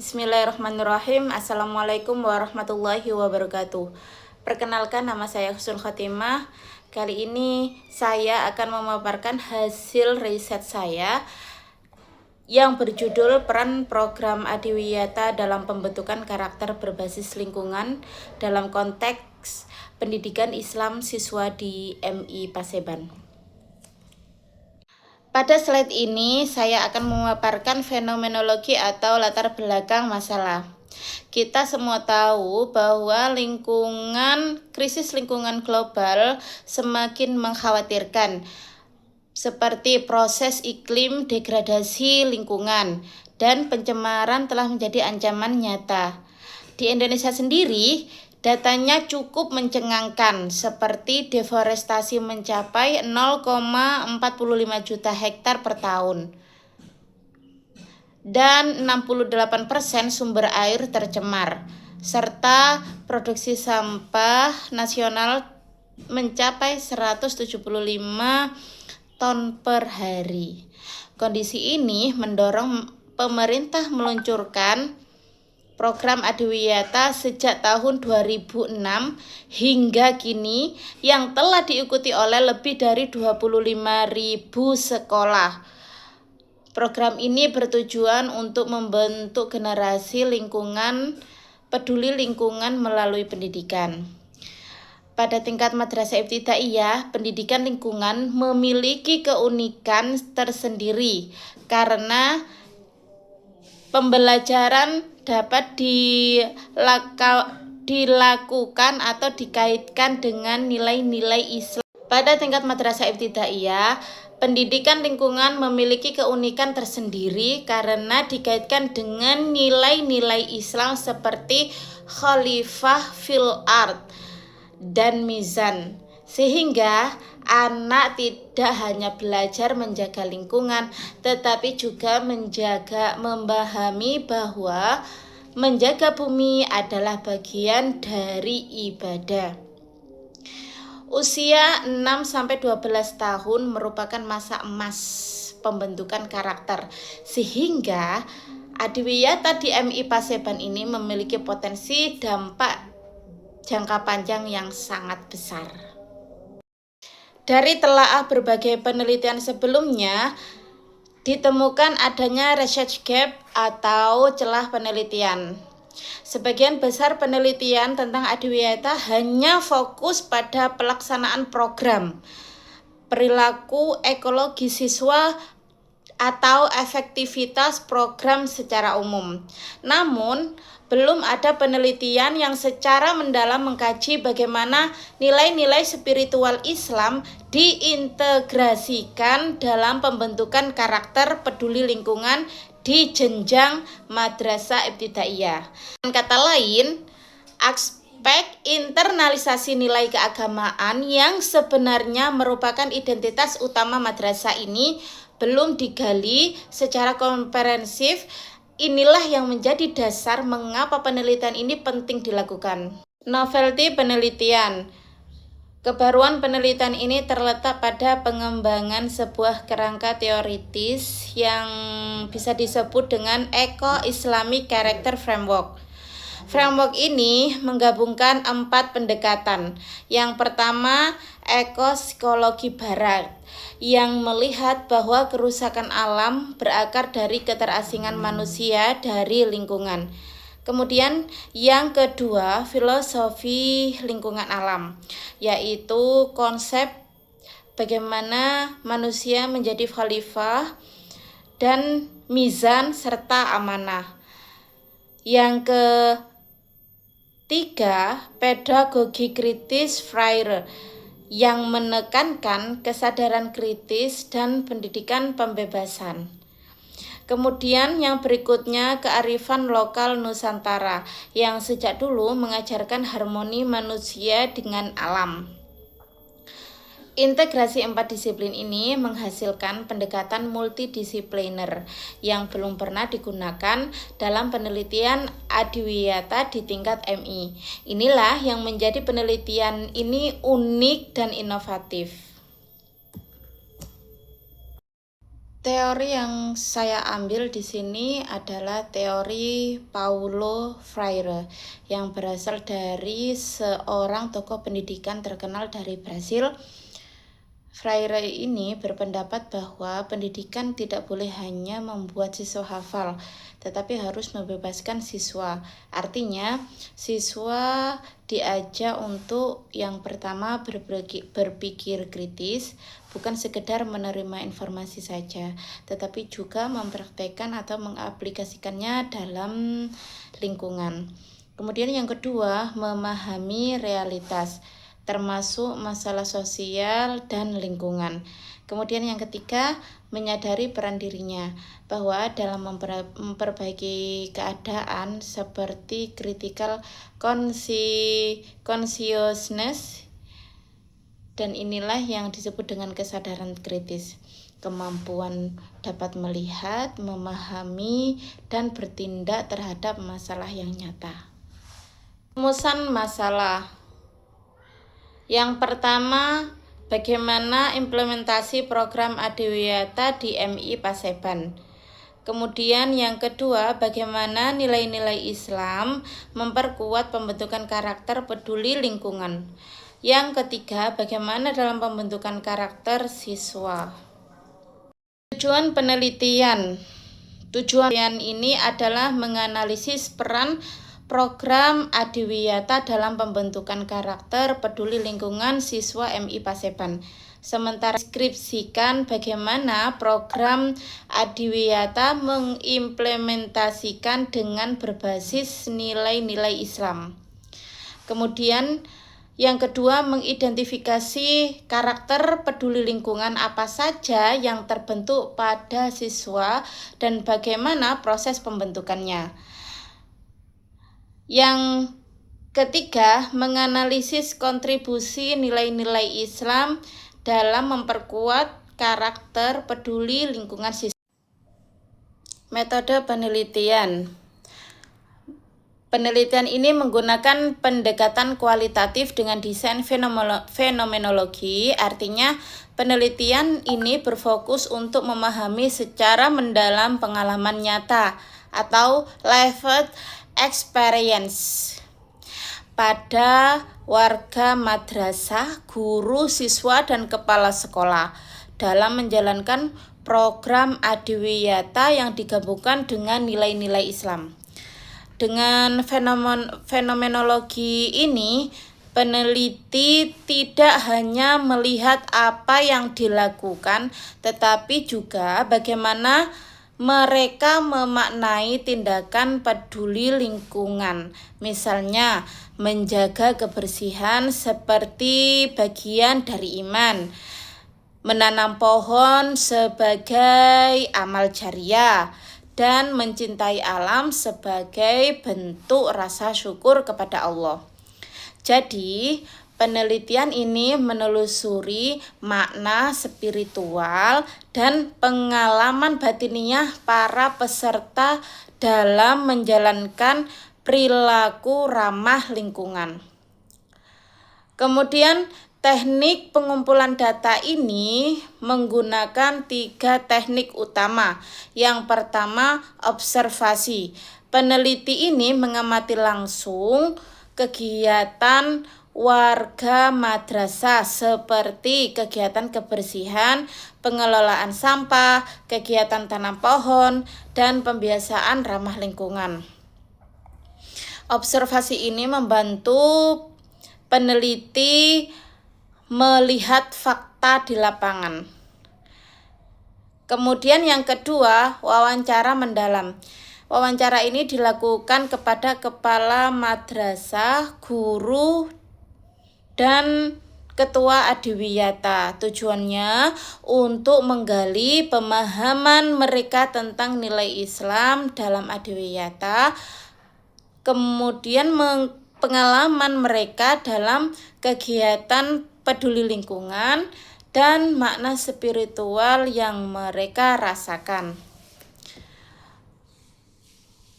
Bismillahirrahmanirrahim. Assalamualaikum warahmatullahi wabarakatuh. Perkenalkan, nama saya Husnul Khotimah. Kali ini saya akan memaparkan hasil riset saya yang berjudul Peran Program Adiwiyata dalam Pembentukan Karakter Berbasis Lingkungan dalam Konteks Pendidikan Islam Siswa di MI Paseban. Pada slide ini saya akan memaparkan fenomenologi atau latar belakang masalah. Kita semua tahu bahwa krisis lingkungan global semakin mengkhawatirkan, seperti proses iklim degradasi lingkungan dan pencemaran telah menjadi ancaman nyata. Di Indonesia sendiri, datanya cukup mencengangkan, seperti deforestasi mencapai 0,45 juta hektar per tahun. Dan 68% sumber air tercemar, serta produksi sampah nasional mencapai 175 ton per hari. Kondisi ini mendorong pemerintah meluncurkan program Adiwiyata sejak tahun 2006 hingga kini yang telah diikuti oleh lebih dari 25.000 sekolah. Program ini bertujuan untuk membentuk generasi peduli lingkungan melalui pendidikan. Pada tingkat madrasah ibtidaiyah, pendidikan lingkungan memiliki keunikan tersendiri karena pembelajaran dapat dilakukan atau dikaitkan dengan nilai-nilai Islam. Pada tingkat madrasah ibtidaiyah, pendidikan lingkungan memiliki keunikan tersendiri karena dikaitkan dengan nilai-nilai Islam seperti khalifah fil ard dan mizan, sehingga anak tidak hanya belajar menjaga lingkungan, tetapi juga memahami bahwa menjaga bumi adalah bagian dari ibadah. Usia 6-12 tahun merupakan masa emas pembentukan karakter, sehingga Adiwiyata di MI Paseban ini memiliki potensi dampak jangka panjang yang sangat besar. Dari telaah berbagai penelitian sebelumnya, ditemukan adanya research gap atau celah penelitian. Sebagian besar penelitian tentang Adiwiyata hanya fokus pada pelaksanaan program, perilaku ekologi siswa, atau efektivitas program secara umum. Namun, belum ada penelitian yang secara mendalam mengkaji bagaimana nilai-nilai spiritual Islam diintegrasikan dalam pembentukan karakter peduli lingkungan di jenjang madrasah ibtidaiyah. Dengan kata lain, aspek internalisasi nilai keagamaan yang sebenarnya merupakan identitas utama madrasah ini belum digali secara komprehensif. Inilah yang menjadi dasar mengapa penelitian ini penting dilakukan. Novelty penelitian. Kebaruan penelitian ini terletak pada pengembangan sebuah kerangka teoritis yang bisa disebut dengan Eco-Islamic Character Framework. Framework ini menggabungkan 4 pendekatan. Yang pertama, ekopsikologi barat, yang melihat bahwa kerusakan alam berakar dari keterasingan manusia dari lingkungan. Kemudian yang kedua, filosofi lingkungan alam, yaitu konsep bagaimana manusia menjadi khalifah dan mizan serta amanah. Yang ketiga, pedagogi kritis Freire, yang menekankan kesadaran kritis dan pendidikan pembebasan. Kemudian yang berikutnya, kearifan lokal Nusantara, yang sejak dulu mengajarkan harmoni manusia dengan alam. Integrasi 4 disiplin ini menghasilkan pendekatan multidisipliner yang belum pernah digunakan dalam penelitian Adiwiyata di tingkat MI. Inilah yang menjadi penelitian ini unik dan inovatif. Teori yang saya ambil di sini adalah teori Paulo Freire yang berasal dari seorang tokoh pendidikan terkenal dari Brasil. Freire ini berpendapat bahwa pendidikan tidak boleh hanya membuat siswa hafal, tetapi harus membebaskan siswa. Artinya, siswa diajak untuk yang pertama berpikir kritis, bukan sekedar menerima informasi saja, tetapi juga mempraktekkan atau mengaplikasikannya dalam lingkungan. Kemudian yang kedua, memahami realitas, termasuk masalah sosial dan lingkungan. Kemudian yang ketiga, menyadari peran dirinya bahwa dalam memperbaiki keadaan seperti critical consciousness, dan inilah yang disebut dengan kesadaran kritis, kemampuan dapat melihat, memahami, dan bertindak terhadap masalah yang nyata. Rumusan masalah. Yang pertama, bagaimana implementasi program Adiwiyata di MI Paseban. Kemudian yang kedua, bagaimana nilai-nilai Islam memperkuat pembentukan karakter peduli lingkungan. Yang ketiga, bagaimana dalam pembentukan karakter siswa. Tujuan penelitian. Tujuan ini adalah menganalisis peran program Adiwiyata dalam pembentukan karakter peduli lingkungan siswa MI Paseban. Sementara deskripsikan bagaimana program Adiwiyata mengimplementasikan dengan berbasis nilai-nilai Islam. Kemudian yang kedua, mengidentifikasi karakter peduli lingkungan apa saja yang terbentuk pada siswa dan bagaimana proses pembentukannya. Yang ketiga, menganalisis kontribusi nilai-nilai Islam dalam memperkuat karakter peduli lingkungan siswa. Metode penelitian. Penelitian ini menggunakan pendekatan kualitatif dengan desain fenomenologi, artinya penelitian ini berfokus untuk memahami secara mendalam pengalaman nyata atau lived experience pada warga madrasah, guru, siswa, dan kepala sekolah dalam menjalankan program Adiwiyata yang digabungkan dengan nilai-nilai Islam. Dengan fenomenologi ini, peneliti tidak hanya melihat apa yang dilakukan, tetapi juga bagaimana mereka memaknai tindakan peduli lingkungan. Misalnya, menjaga kebersihan seperti bagian dari iman, menanam pohon sebagai amal jariah, dan mencintai alam sebagai bentuk rasa syukur kepada Allah. Jadi, penelitian ini menelusuri makna spiritual dan pengalaman batiniah para peserta dalam menjalankan perilaku ramah lingkungan. Kemudian, teknik pengumpulan data ini menggunakan 3 teknik utama. Yang pertama, observasi. Peneliti ini mengamati langsung kegiatan warga madrasah seperti kegiatan kebersihan, pengelolaan sampah, kegiatan tanam pohon, dan pembiasaan ramah lingkungan. Observasi ini membantu peneliti melihat fakta di lapangan. Kemudian yang kedua, wawancara mendalam. Wawancara ini dilakukan kepada kepala madrasah, guru, dan ketua Adiwiyata. Tujuannya untuk menggali pemahaman mereka tentang nilai Islam dalam Adiwiyata, kemudian pengalaman mereka dalam kegiatan peduli lingkungan, dan makna spiritual yang mereka rasakan.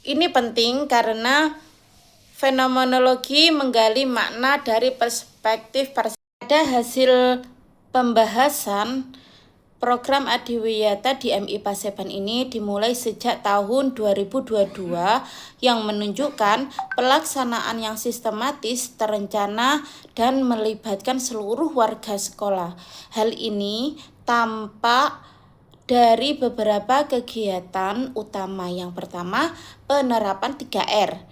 Ini penting karena fenomenologi menggali makna dari perspektif. Pada hasil pembahasan, Program Adiwiyata di MI Paseban ini dimulai sejak tahun 2022 yang menunjukkan pelaksanaan yang sistematis, terencana, dan melibatkan seluruh warga sekolah. Hal ini tampak dari beberapa kegiatan utama. Yang pertama, penerapan 3R,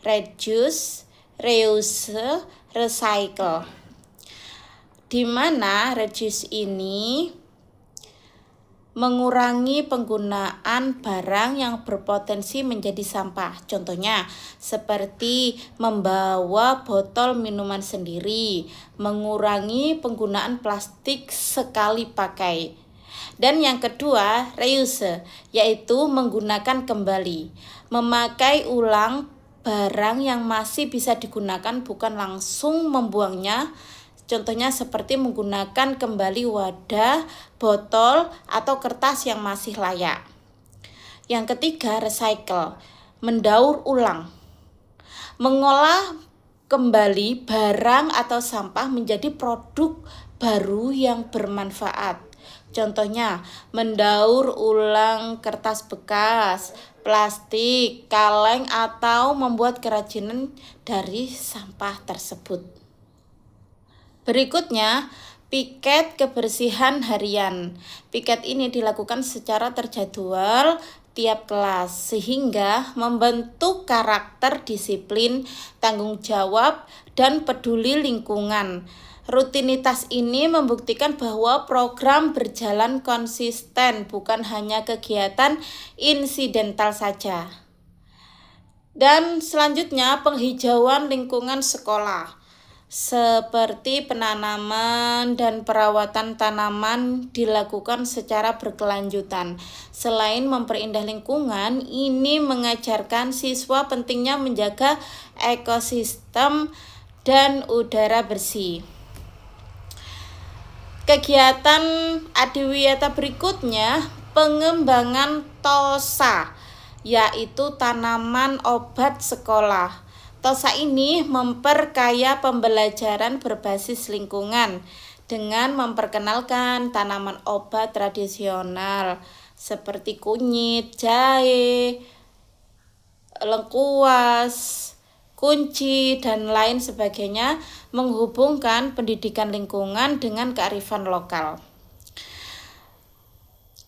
reduce, reuse, recycle. Di mana reduce ini mengurangi penggunaan barang yang berpotensi menjadi sampah. Contohnya seperti membawa botol minuman sendiri, mengurangi penggunaan plastik sekali pakai. Dan yang kedua, reuse, yaitu menggunakan kembali, memakai ulang barang yang masih bisa digunakan, bukan langsung membuangnya. Contohnya seperti menggunakan kembali wadah, botol, atau kertas yang masih layak. Yang ketiga, recycle, mendaur ulang, mengolah kembali barang atau sampah menjadi produk baru yang bermanfaat. Contohnya, mendaur ulang kertas bekas, plastik, kaleng, atau membuat kerajinan dari sampah tersebut. Berikutnya, piket kebersihan harian. Piket ini dilakukan secara terjadwal tiap kelas sehingga membentuk karakter disiplin, tanggung jawab, dan peduli lingkungan. Rutinitas ini membuktikan bahwa program berjalan konsisten, bukan hanya kegiatan insidental saja. Dan selanjutnya, penghijauan lingkungan sekolah. Seperti penanaman dan perawatan tanaman dilakukan secara berkelanjutan. Selain memperindah lingkungan, ini mengajarkan siswa pentingnya menjaga ekosistem dan udara bersih. Kegiatan Adiwiyata berikutnya, pengembangan TOSA, yaitu tanaman obat sekolah. TOSA ini memperkaya pembelajaran berbasis lingkungan dengan memperkenalkan tanaman obat tradisional seperti kunyit, jahe, lengkuas, kunci, dan lain sebagainya, menghubungkan pendidikan lingkungan dengan kearifan lokal.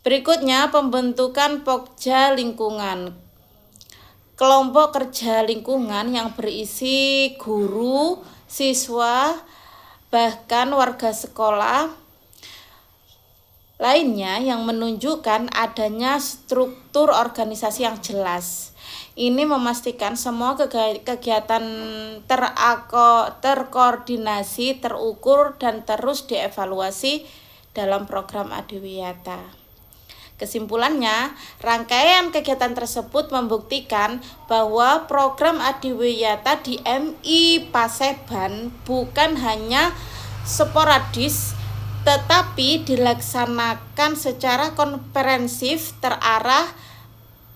Berikutnya, pembentukan Pokja Lingkungan. Kelompok kerja lingkungan yang berisi guru, siswa, bahkan warga sekolah lainnya yang menunjukkan adanya struktur organisasi yang jelas. Ini memastikan semua kegiatan terkoordinasi, terukur, dan terus dievaluasi dalam program Adiwiyata. Kesimpulannya, rangkaian kegiatan tersebut membuktikan bahwa program Adiwiyata di MI Paseban bukan hanya sporadis, tetapi dilaksanakan secara komprehensif, terarah,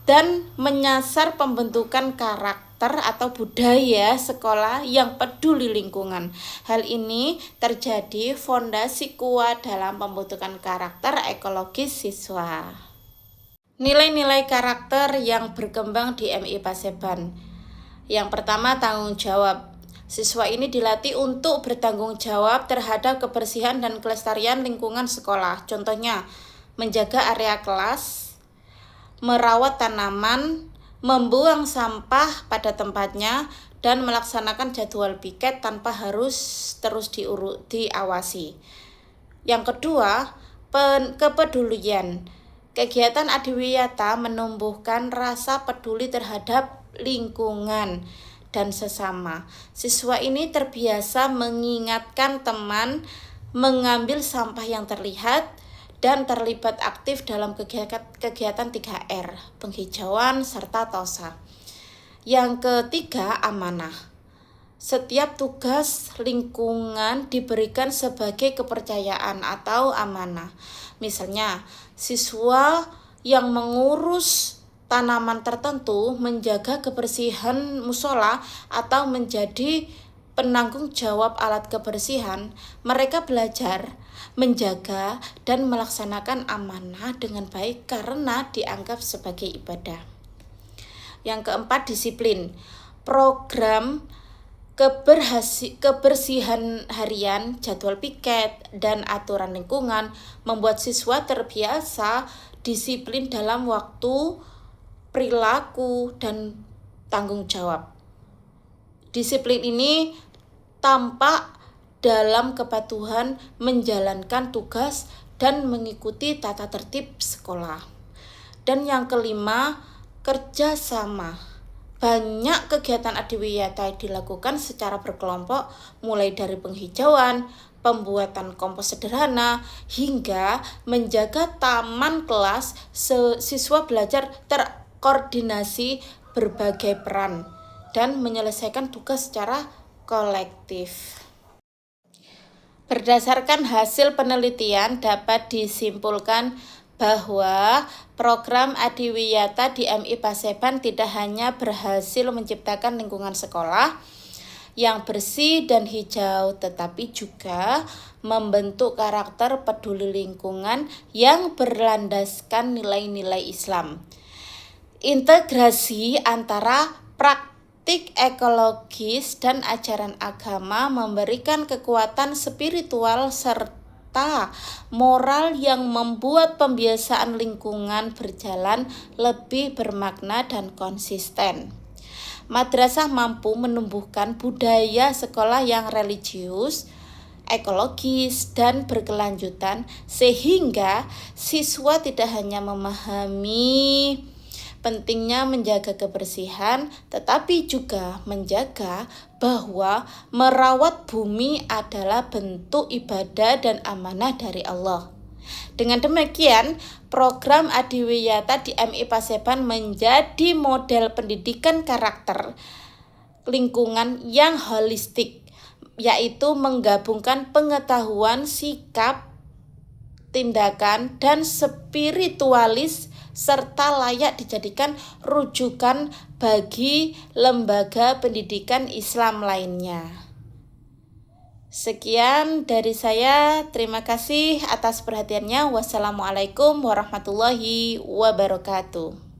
dan menyasar pembentukan karakter atau budaya sekolah yang peduli lingkungan. Hal ini terjadi fondasi kuat dalam pembentukan karakter ekologis siswa. Nilai-nilai karakter yang berkembang di MI Paseban. Yang pertama, tanggung jawab. Siswa ini dilatih untuk bertanggung jawab terhadap kebersihan dan kelestarian lingkungan sekolah. Contohnya, menjaga area kelas, merawat tanaman, membuang sampah pada tempatnya, dan melaksanakan jadwal piket tanpa harus terus diawasi. Yang kedua, kepedulian. Kegiatan Adiwiyata menumbuhkan rasa peduli terhadap lingkungan dan sesama. Siswa ini terbiasa mengingatkan teman, mengambil sampah yang terlihat, dan terlibat aktif dalam kegiatan 3R, penghijauan serta TOSA. Yang ketiga, amanah. Setiap tugas lingkungan diberikan sebagai kepercayaan atau amanah. Misalnya, siswa yang mengurus tanaman tertentu, menjaga kebersihan musola, atau menjadi penanggung jawab alat kebersihan, mereka belajar menjaga dan melaksanakan amanah dengan baik karena dianggap sebagai ibadah. Yang keempat, disiplin. Program kebersihan harian, jadwal piket, dan aturan lingkungan membuat siswa terbiasa disiplin dalam waktu, perilaku, dan tanggung jawab. Disiplin ini tampak dalam kepatuhan menjalankan tugas dan mengikuti tata tertib sekolah. Dan yang kelima, kerjasama. Banyak kegiatan adiwiyata dilakukan secara berkelompok, mulai dari penghijauan, pembuatan kompos sederhana, hingga menjaga taman kelas. Siswa belajar terkoordinasi berbagai peran dan menyelesaikan tugas secara kolektif. Berdasarkan hasil penelitian dapat disimpulkan bahwa program adiwiyata di MI Paseban tidak hanya berhasil menciptakan lingkungan sekolah yang bersih dan hijau, tetapi juga membentuk karakter peduli lingkungan yang berlandaskan nilai-nilai Islam. Integrasi antara praktik ekologis dan ajaran agama memberikan kekuatan spiritual serta moral yang membuat pembiasaan lingkungan berjalan lebih bermakna dan konsisten. Madrasah mampu menumbuhkan budaya sekolah yang religius, ekologis, dan berkelanjutan, sehingga siswa tidak hanya memahami pentingnya menjaga kebersihan, tetapi juga menjaga bahwa merawat bumi adalah bentuk ibadah dan amanah dari Allah. Dengan demikian, program adiwiyata di MI Paseban menjadi model pendidikan karakter lingkungan yang holistik, yaitu menggabungkan pengetahuan, sikap, tindakan, dan spiritualis serta layak dijadikan rujukan bagi lembaga pendidikan Islam lainnya. Sekian dari saya, terima kasih atas perhatiannya. Wassalamualaikum warahmatullahi wabarakatuh.